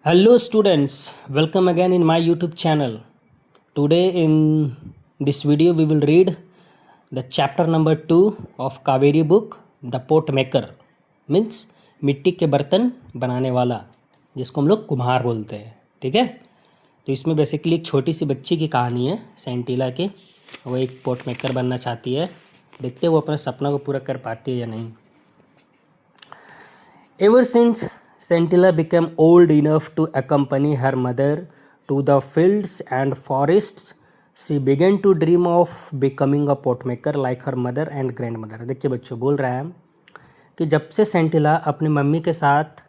Hello students, welcome again in my YouTube channel. Today in this video we will read the chapter number 2 of Kaveri book, The Pot Maker. Means मिट्टी के बर्तन बनाने वाला, जिसको हम लोग कुम्हार बोलते हैं. ठीक है. तो इसमें बेसिकली एक छोटी सी बच्ची की कहानी है सेंटिला की. वो एक पोट मेकर बनना चाहती है. देखते हैं वो अपने सपना को पूरा कर पाती है या नहीं. Ever since Scintilla became old enough to accompany her mother to the fields and forests, she began to dream of becoming a potmaker like her mother and grandmother. देखिए बच्चों, बोल रहा है कि जब से सेंटिला अपनी मम्मी के साथ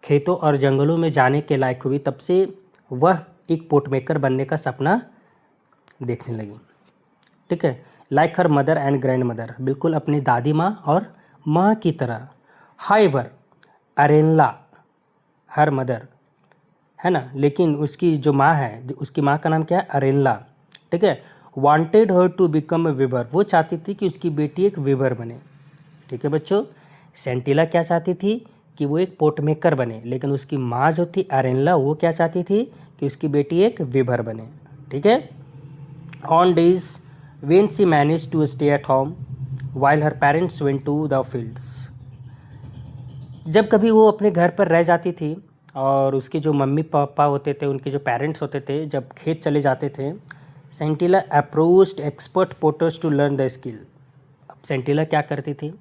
खेतों और जंगलों में जाने के लायक हुई, तब से वह एक पोटमेकर बनने का सपना देखने लगी. ठीक है. Like her mother and grand mother, बिल्कुल अपनी दादी माँ और माँ की तरह. हाइवर अरेनला हर मदर है ना, लेकिन उसकी जो माँ है, उसकी माँ का नाम क्या है? अरेनला. ठीक है. Wanted her to become a weaver, वो चाहती थी कि उसकी बेटी एक वीवर बने. ठीक है बच्चों. सेंटिला क्या चाहती थी? कि वो एक पोटमेकर बने. लेकिन उसकी माँ जो थी अरेनला, वो क्या चाहती थी? कि उसकी बेटी एक वीवर बने. ठीक है. On days when she managed to stay at home while her parents went to the fields. जब कभी वो अपने घर पर रह जाती थी और उसके जो मम्मी पापा होते थे, उनके जो पेरेंट्स होते थे, जब खेत चले जाते थे, Sentila approached expert potters to learn the skill. अब सेंटिला क्या करती थी?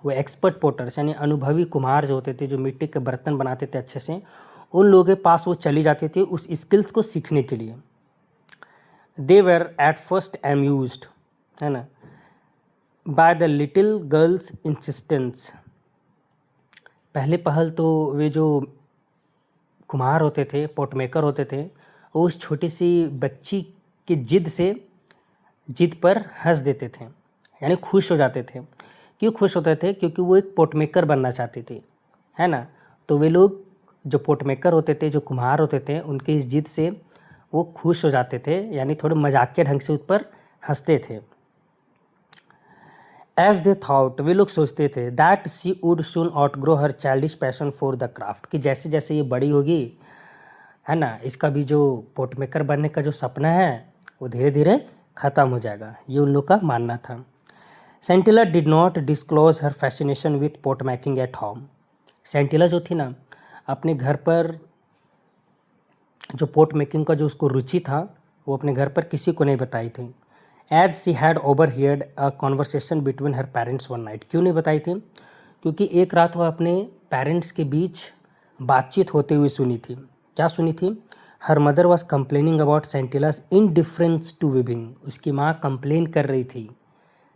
वो एक्सपर्ट पोटर्स यानी अनुभवी कुम्हार जो होते थे, जो मिट्टी के बर्तन बनाते थे अच्छे से, उन लोगों के पास वो चली जाती थी उस स्किल्स को सीखने के लिए. दे वर एट फर्स्ट अम्यूज्ड, है ना, by the little girls insistence. पहले पहल तो वे जो कुम्हार होते थे, पोटमेकर होते थे, वो उस छोटी सी बच्ची की जिद पर हंस देते थे, यानी खुश हो जाते थे. क्यों खुश होते थे? क्योंकि वो एक पोटमेकर बनना चाहती थी, है ना. तो वे लोग जो पोटमेकर होते थे, जो कुम्हार होते थे, उनकी इस जिद से वो खुश हो जाते थे, यानी थोड़े मजाकिया ढंग से उस पर हंसते थे. एज दे थाउट, वे लोग सोचते थे, that she would soon out grow her childish passion for the craft, कि जैसे जैसे ये बड़ी होगी, है ना, इसका भी जो पोटमेकर बनने का जो सपना है वो धीरे धीरे ख़त्म हो जाएगा. ये उन लोग का मानना था. Sentila did not disclose her fascination with pot making at home. Sentila जो थी ना, अपने घर पर जो पोट मेकिंग का जो उसको रुचि था, वो अपने घर पर किसी को नहीं बताई थी. As she had overheard a conversation between her parents one night. क्यों नहीं बताई थी? क्योंकि एक रात वह अपने पेरेंट्स के बीच बातचीत होते हुए सुनी थी. क्या सुनी थी? Her mother was complaining about Sentila's indifference to weaving. उसकी माँ कंप्लेन कर रही थी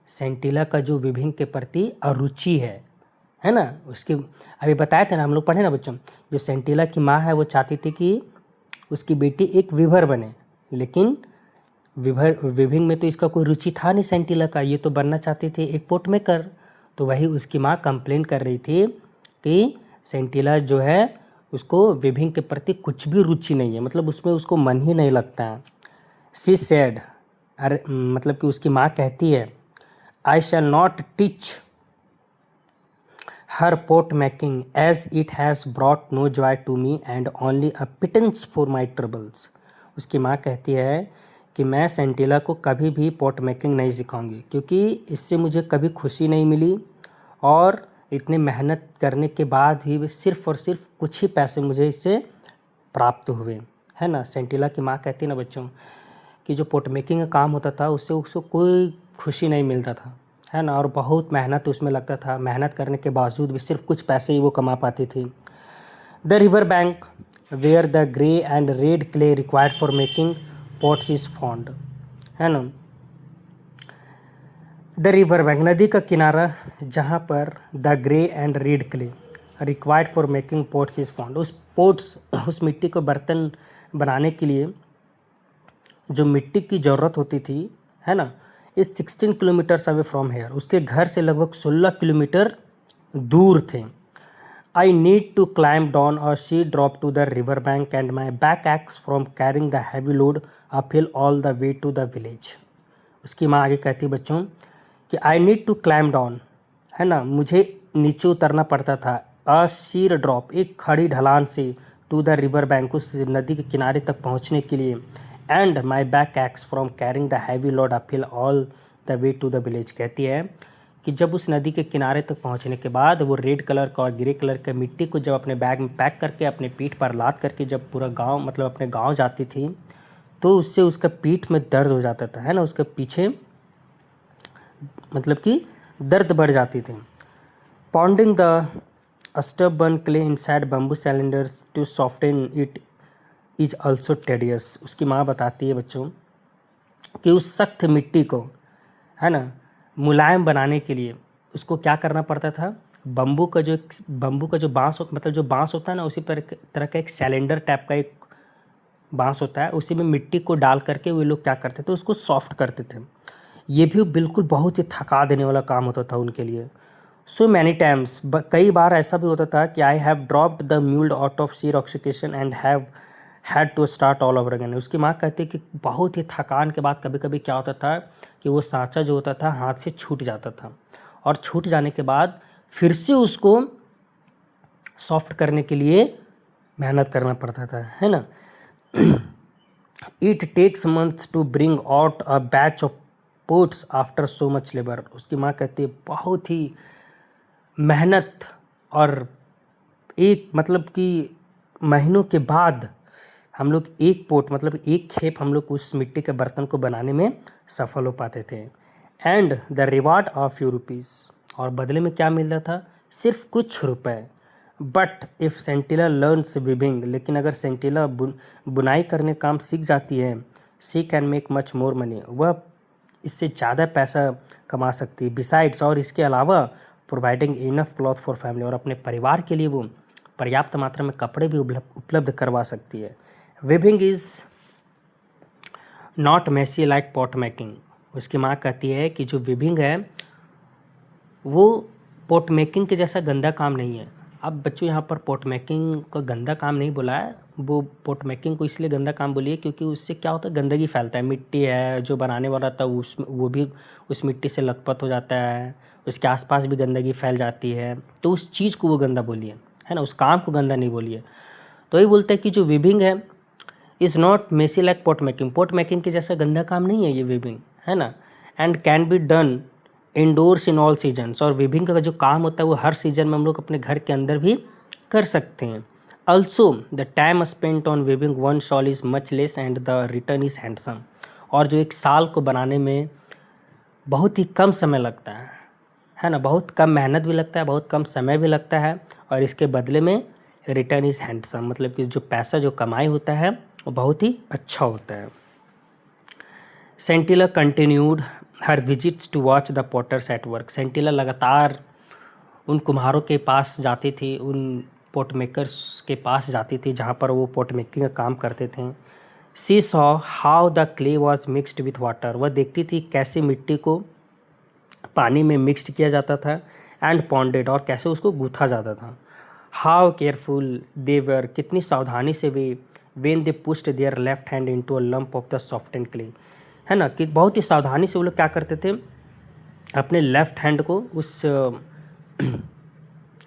सेंटिला का जो विभिंग के प्रति अरुचि है ना. उसके अभी बताए थे ना, हम लोग पढ़े ना बच्चों, जो सेंटिला की माँ है वो चाहती थी कि उसकी बेटी एक विभर बने, लेकिन विभिंग में तो इसका कोई रुचि था नहीं सेंटिला का. ये तो बनना चाहती थी एक पोटमेकर. तो वही उसकी माँ कंप्लेन कर रही थी कि सेंटिला जो है उसको विभिंग के प्रति कुछ भी रुचि नहीं है, मतलब उसमें उसको मन ही नहीं लगता है. शी सेड, अरे मतलब कि उसकी माँ कहती है, I shall not teach her pot making as it has brought no joy to me and only a pittance for my troubles. उसकी माँ कहती है कि मैं सेंटिला को कभी भी पोट मेकिंग नहीं सिखाऊंगी, क्योंकि इससे मुझे कभी खुशी नहीं मिली और इतने मेहनत करने के बाद ही सिर्फ़ और सिर्फ कुछ ही पैसे मुझे इससे प्राप्त हुए, है ना. सेंटिला की माँ कहती ना बच्चों कि जो पोट मेकिंग का काम होता था उससे उसको कोई खुशी नहीं मिलता था, है ना, और बहुत मेहनत उसमें लगता था. मेहनत करने के बावजूद भी सिर्फ कुछ पैसे ही वो कमा पाती थी. The river bank where the grey and red clay required for making pots is found, है ना. द रिवर बैंक, नदी का किनारा जहाँ पर the grey and red clay required for making pots is found. उस मिट्टी को बर्तन बनाने के लिए जो मिट्टी की ज़रूरत होती थी, है ना, इस 16 किलोमीटर्स अवे फ्रॉम हेयर. उसके घर से लगभग 16 किलोमीटर दूर थे. I need to climb down a sheet drop to the river bank and my back aches from carrying the heavy load uphill all the way to the village. उसकी माँ आगे कहती बच्चों कि I need to climb down, है ना, मुझे नीचे उतरना पड़ता था. A sheer drop, एक खड़ी ढलान से, टू द रिवर बैंक, उस नदी के किनारे तक पहुंचने के लिए। And my back aches from carrying the heavy load uphill all the way to the village. कहती है कि जब उस नदी के किनारे तक पहुंचने के बाद वो रेड कलर का और ग्रे कलर के मिट्टी को जब अपने बैग में पैक करके अपने पीठ पर लाद करके जब पूरा गांव मतलब अपने गांव जाती थी, तो उससे उसका पीठ में दर्द हो जाता था, है ना, उसके पीछे मतलब कि दर्द बढ़ जाती थी। Pounding the stubborn clay inside bamboo cylinders to soften it is also tedious. उसकी माँ बताती है बच्चों कि उस सख्त मिट्टी को, है ना, मुलायम बनाने के लिए उसको क्या करना पड़ता था। बम्बू का जो बांस मतलब जो बांस होता है ना, उसी पर तरह का एक सिलेंडर टाइप का एक बांस होता है, उसी में मिट्टी को डाल करके वे लोग क्या करते थे, उसको सॉफ्ट करते थे। ये भी बिल्कुल बहुत ही थका देने वाला काम होता था उनके लिए। सो मैनी टाइम्स, कई बार ऐसा भी होता था कि I have dropped the mould out of sheer vexation and have had to start all over again. उसकी माँ कहती है कि बहुत ही थकान के बाद कभी कभी क्या होता था कि वो सांचा जो होता था हाथ से छूट जाता था, और छूट जाने के बाद फिर से उसको सॉफ्ट करने के लिए मेहनत करना पड़ता था, है ना। It takes months to bring out a batch of pots after so much labour. उसकी माँ कहती है बहुत ही मेहनत और एक मतलब कि महीनों के बाद हम लोग एक पोट मतलब एक खेप हम लोग उस मिट्टी के बर्तन को बनाने में सफल हो पाते थे। And the reward of few rupees, और बदले में क्या मिल रहा था, सिर्फ कुछ रुपए। बट इफ़ सेंटिला लर्न्स विविंग, लेकिन अगर सेंटिला बुनाई करने काम सीख जाती है, she can make much more money, वह इससे ज़्यादा पैसा कमा सकती है। बिसाइड्स, और इसके अलावा providing enough cloth for family, और अपने परिवार के लिए वो पर्याप्त मात्रा में कपड़े भी उपलब्ध करवा सकती है। Weaving is not messy like pot making. उसकी माँ कहती है कि जो वेबिंग है वो पॉट मेकिंग के जैसा गंदा काम नहीं है। अब बच्चों यहाँ पर पॉट मेकिंग का गंदा काम नहीं बोला है, वो पॉट मेकिंग को इसलिए गंदा काम बोली है क्योंकि उससे क्या होता है, गंदगी फैलता है। मिट्टी है जो बनाने वाला था वो भी उस मिट्टी से लथपथ हो जाता है, उसके आसपास भी गंदगी फैल जाती है, तो उस चीज़ को वो गंदा बोली है ना, उस काम को गंदा नहीं बोली है। तो ये बोलते हैं कि जो वीविंग है is not messy like pot making, pot making के जैसा गंदा काम नहीं है ये वीविंग, है ना। And can be done indoors in all seasons, और वीविंग का जो काम होता है वो हर सीजन में हम लोग अपने घर के अंदर भी कर सकते हैं। Also the time spent on weaving one shawl is much less and the return is handsome, और जो एक साल को बनाने में बहुत ही कम समय लगता है ना, बहुत कम मेहनत भी लगता है, बहुत कम समय भी लगता है, और इसके बदले में रिटर्न इज़ हैंडसम, मतलब कि जो पैसा जो कमाई होता है वो बहुत ही अच्छा होता है। Sentila continued her visits to watch the potters at work. Sentila लगातार उन कुम्हारों के पास जाती थी, उन पॉट मेकर्स के पास जाती थी जहाँ पर वो पॉट मेकिंग का काम करते थे। She saw how the clay was mixed with water, वह देखती थी कैसे मिट्टी को पानी में मिक्सड किया जाता था, एंड पॉन्डेड, और कैसे उसको गूथा जाता था। हाउ केयरफुल दे वर, कितनी सावधानी से way when they pushed their left hand into a lump of the soft and clay, है ना, कि बहुत ही सावधानी से वो लोग क्या करते थे, अपने लेफ्ट हैंड को उस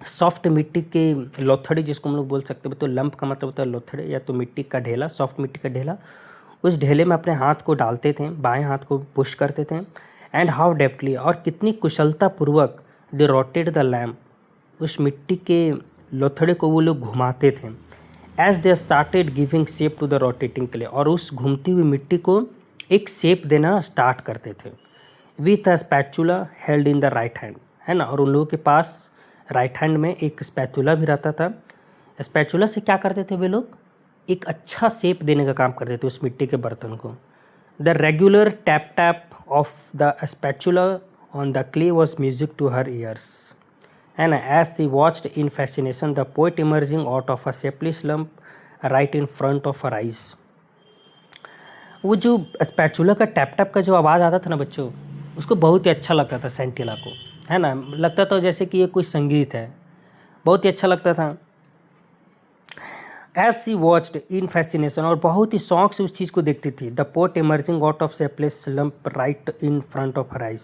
सॉफ्ट मिट्टी के लोथड़े, जिसको हम लोग बोल सकते हैं, तो लंप का मतलब होता है लोथड़े या तो मिट्टी का ढेला, सॉफ्ट मिट्टी का ढेला, उस ढेले में अपने हाथ को डालते थे, बाएं हाथ को पुश करते थे। एंड हाउ डेप्टली, और कितनी कुशलतापूर्वक दे रोटेड द लैम्प, उस मिट्टी के लोथड़े को वो लोग घुमाते थे। As they started giving shape to the rotating clay, और उस घूमती हुई मिट्टी को एक शेप देना स्टार्ट करते थे। With a spatula held in the right hand, है ना, और उन लोगों के पास राइट हैंड में एक स्पैचुला भी रहता था। स्पैचुला से क्या करते थे वे लोग, एक अच्छा शेप देने का काम करते थे उस मिट्टी के बर्तन को। The regular tap tap of the spatula on the clay was music to her ears, है ना। As she watched in fascination the poet emerging out of a shapeless lump right in front of her eyes. वो जो spatula का tap tap का जो आवाज़ आता था ना बच्चों, उसको बहुत ही अच्छा लगता था सेंटिला को, है ना, लगता था जैसे कि ये कोई संगीत है, बहुत ही अच्छा लगता था। As she watched in fascination, और बहुत ही शौक से उस चीज़ को देखती थी। The pot emerging out of shapeless lump right in front of her eyes,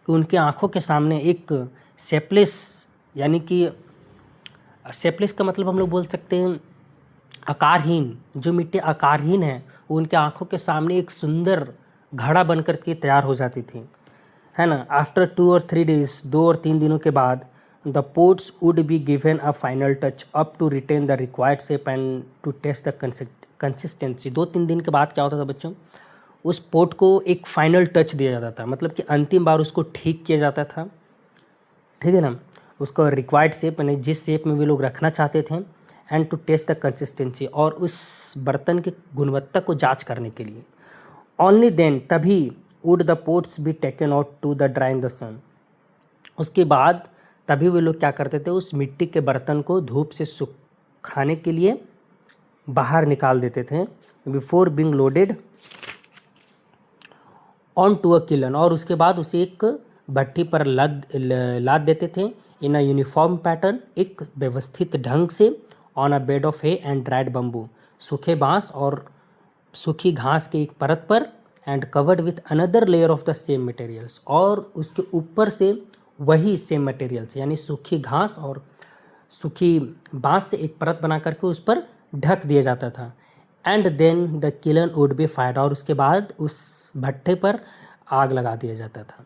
कि उनकी आंखों के सामने एक शेपलेस, यानी कि शेपलेस का मतलब हम लोग बोल सकते हैं आकारहीन, जो मिट्टी आकारहीन है वो उनके आंखों के सामने एक सुंदर घड़ा बनकर के तैयार हो जाती थी, है ना। आफ्टर 2 और 3 days, 2 और 3 दिनों के बाद the pots would be given a final touch up to retain the required shape and to test the consistency. 2-3 दिन के बाद क्या होता था बच्चों, उस पोट को एक फाइनल टच दिया जाता था, मतलब कि अंतिम बार उसको ठीक किया जाता था, ठीक है ना, उसको रिक्वायर्ड शेप यानी जिस शेप में वे लोग रखना चाहते थे, and to test the consistency, और उस बर्तन की गुणवत्ता को जांच करने के लिए। ओनली देन, तभी would the pots be taken out to the dry in the sun. उसके बाद तभी वे लोग क्या करते थे, उस मिट्टी के बर्तन को धूप से सुखाने के लिए बाहर निकाल देते थे, before being loaded on to a kiln, और उसके बाद उसे एक भट्टी पर लाद देते थे, इन अ यूनिफॉर्म पैटर्न, एक व्यवस्थित ढंग से, on a bed of hay and dried bamboo, सूखे बांस और सूखी घास के एक परत पर, and covered with another layer of the same materials, और उसके ऊपर से वही सेम मटेरियल्स यानी सूखी घास और सूखी बांस से एक परत बना करके उस पर ढक दिया जाता था। And then the kiln would be fired, और उसके बाद उस भट्टे पर आग लगा दिया जाता था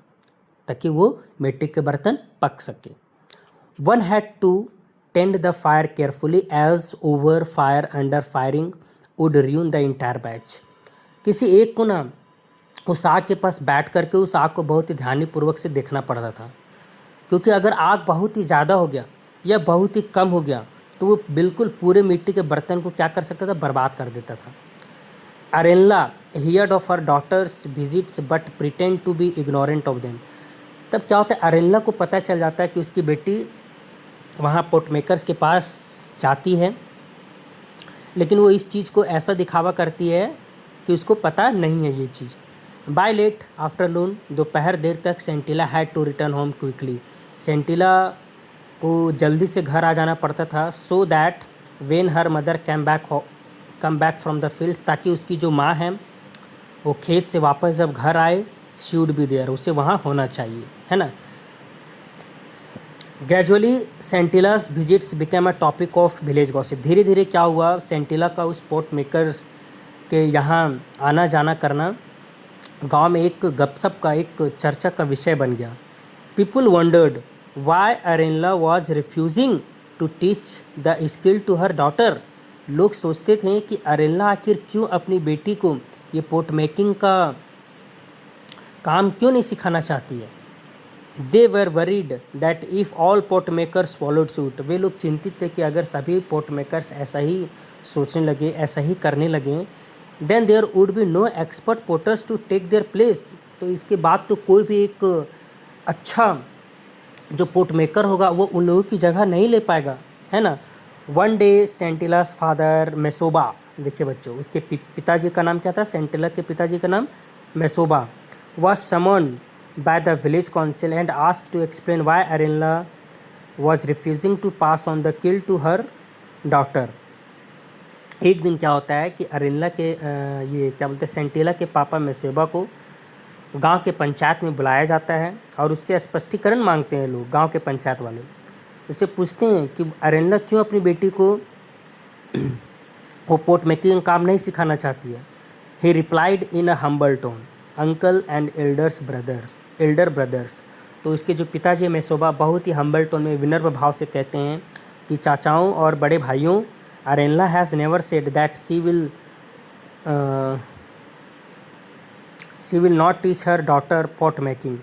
ताकि वो मिट्टी के बर्तन पक सके। One had to tend the fire carefully as over fire under firing would ruin the entire batch. किसी एक को ना उस आग के पास बैठ करके उस आग को बहुत ही ध्यानपूर्वक से देखना पड़ता था, क्योंकि अगर आग बहुत ही ज़्यादा हो गया या बहुत ही कम हो गया तो वो बिल्कुल पूरे मिट्टी के बर्तन को क्या कर सकता था, बर्बाद कर देता था। Arenla heard of her daughter's visits but pretended to be ignorant of them. तब क्या होता है, अरेनला को पता चल जाता है कि उसकी बेटी वहाँ पोट मेकर्स के पास जाती है, लेकिन वो इस चीज़ को ऐसा दिखावा करती है कि उसको पता नहीं है ये चीज़। बाय लेट आफ्टरनून, दोपहर देर तक, Sentila had to return home quickly. Sentila को जल्दी से घर आ जाना पड़ता था, so that when her mother come back from the fields, ताकि उसकी जो माँ है वो खेत से वापस जब घर आए, शी वुड बी देयर, उसे वहाँ होना चाहिए, है ना। Gradually Sentila's visits became a topic of village gossip. धीरे धीरे क्या हुआ, सेंटिला का उस पोट मेकर्स के यहाँ आना जाना करना गांव में एक गपशप का, एक चर्चा का विषय बन गया। People wondered why Arenla was refusing to teach the skill to her daughter. लोग सोचते थे कि अरेनला आखिर क्यों अपनी बेटी को ये पोट मेकिंग का काम क्यों नहीं सिखाना चाहती है। They were worried that if all pot makers followed suit. वे लोग चिंतित थे कि अगर सभी पोट मेकर्स ऐसा ही सोचने लगे, ऐसा ही करने लगे, then there would be no expert potters to take their place. तो इसके बाद तो कोई भी एक अच्छा जो पोट मेकर होगा वो उन लोगों की जगह नहीं ले पाएगा, है ना। वन डे सेंटिलास फादर मेसोबा, देखिए बच्चों उसके पिताजी का नाम क्या था, सेंटिला के पिताजी का नाम मेसोबा, was summoned by the village council and asked to explain why Arenla was refusing to pass on the kill to her daughter। एक दिन क्या होता है कि अरेनला के ये क्या बोलते हैं, सेंटिला के पापा मेसेबा को गांव के पंचायत में बुलाया जाता है और उससे स्पष्टीकरण मांगते हैं लोग, गांव के पंचायत वाले उससे पूछते हैं कि अरेनला क्यों अपनी बेटी को वो पोट मेकिंग काम नहीं सिखाना चाहती है। ही replied in a humble tone, uncle and Elder brothers. तो उसके जो पिताजी मेसोबा बहुत ही हम्बल टोन में विनम्र भाव से कहते हैं कि चाचाओं और बड़े भाइयों, Arenla has never said that she will not teach her daughter pot making.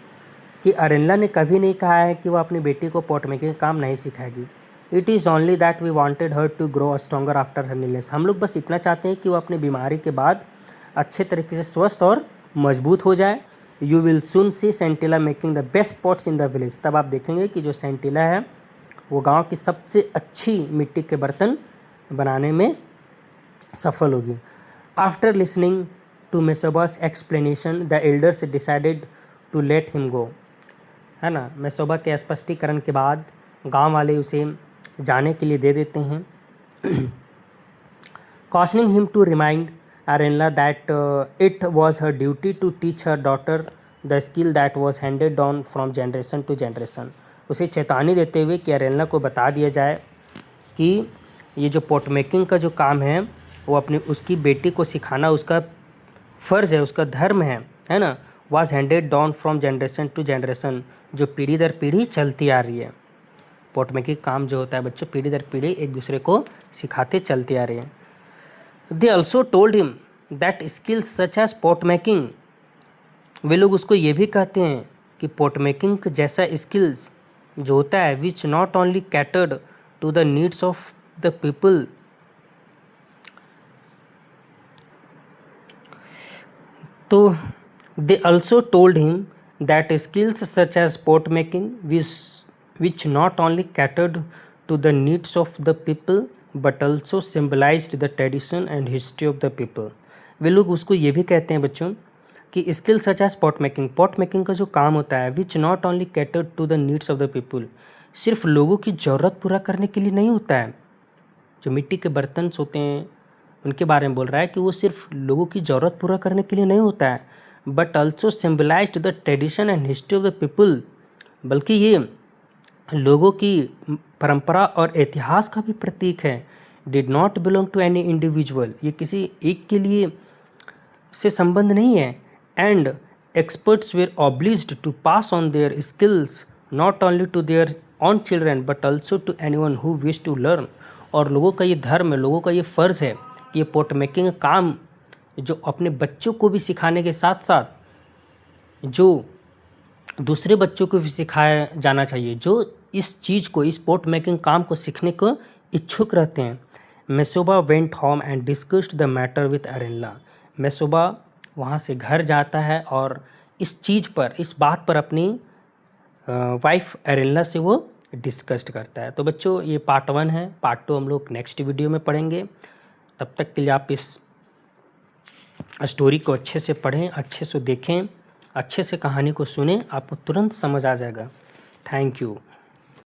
कि अरेनला ने कभी नहीं कहा है कि वह अपनी बेटी को पॉट मेकिंग काम नहीं सिखाएगी। It is only that we wanted her to grow stronger after her illness. हम लोग बस इतना चाहते हैं कि वो अपनी बीमारी के बाद अच्छे तरीके से स्वस्थ और मजबूत हो जाए। You will soon see Sentila making the best pots in the village. तब आप देखेंगे कि जो सेंटिला है वो गांव की सबसे अच्छी मिट्टी के बर्तन बनाने में सफल होगी। After listening to Mesoba's explanation the elders decided to let him go, है ना। मेसोबा के स्पष्टीकरण के बाद गांव वाले उसे जाने के लिए दे देते हैं। Cautioning him to remind Arenla that it was her duty to teach her daughter the skill that was handed down from generation to generation। उसे चेतावनी देते हुए कि अरेनला को बता दिया जाए कि ये जो पॉट मेकिंग का जो काम है वो अपनी उसकी बेटी को सिखाना उसका फ़र्ज़ है, उसका धर्म है ना। Was handed down from generation to generation, जो पीढ़ी दर पीढ़ी चलती आ रही है। पॉट मेकिंग काम जो होता है बच्चों पीढ़ी दर पीढ़ी एक दूसरे को सिखाते चलते आ रहे हैं। They also told him that skills such as pot making, वे लोग उसको ये भी कहते हैं कि पॉट मेकिंग जैसा स्किल्स जो होता है which not only catered to the needs of the people, तो they also told him that skills such as pot making which not only catered to the needs of the people but also symbolized the tradition and history of the people। वे लोग उसको ये भी कहते हैं बच्चों कि skill such as pot making का जो काम होता है which not only catered to the needs of the people, सिर्फ लोगों की ज़रूरत पूरा करने के लिए नहीं होता है। जो मिट्टी के बर्तन होते हैं उनके बारे में बोल रहा है कि वो सिर्फ लोगों की ज़रूरत पूरा करने के लिए नहीं होता है, but also symbolised the tradition and history of the people, बल्कि ये लोगों की परंपरा और इतिहास का भी प्रतीक है। Did not belong to any individual, ये किसी एक के लिए से संबंध नहीं है। And experts were obliged to pass on their skills not only to their own children but also to anyone who wish to learn, और लोगों का ये धर्म है, लोगों का ये फ़र्ज़ है कि ये पॉट मेकिंग काम जो अपने बच्चों को भी सिखाने के साथ साथ जो दूसरे बच्चों को भी सिखाया जाना चाहिए जो इस चीज़ को, इस पॉट मेकिंग काम को सीखने को इच्छुक रहते हैं। Mesoba went home and discussed the matter with Arenla, Mesoba वहाँ से घर जाता है और इस चीज़ पर, इस बात पर अपनी वाइफ अरेनला से वो डिस्कस्ड करता है। तो बच्चों ये पार्ट 1 है, पार्ट 2 हम लोग नेक्स्ट वीडियो में पढ़ेंगे। तब तक के लिए आप इस स्टोरी को अच्छे से पढ़ें, अच्छे से देखें, अच्छे से कहानी को सुनें, आपको तुरंत समझ आ जाएगा। Thank you.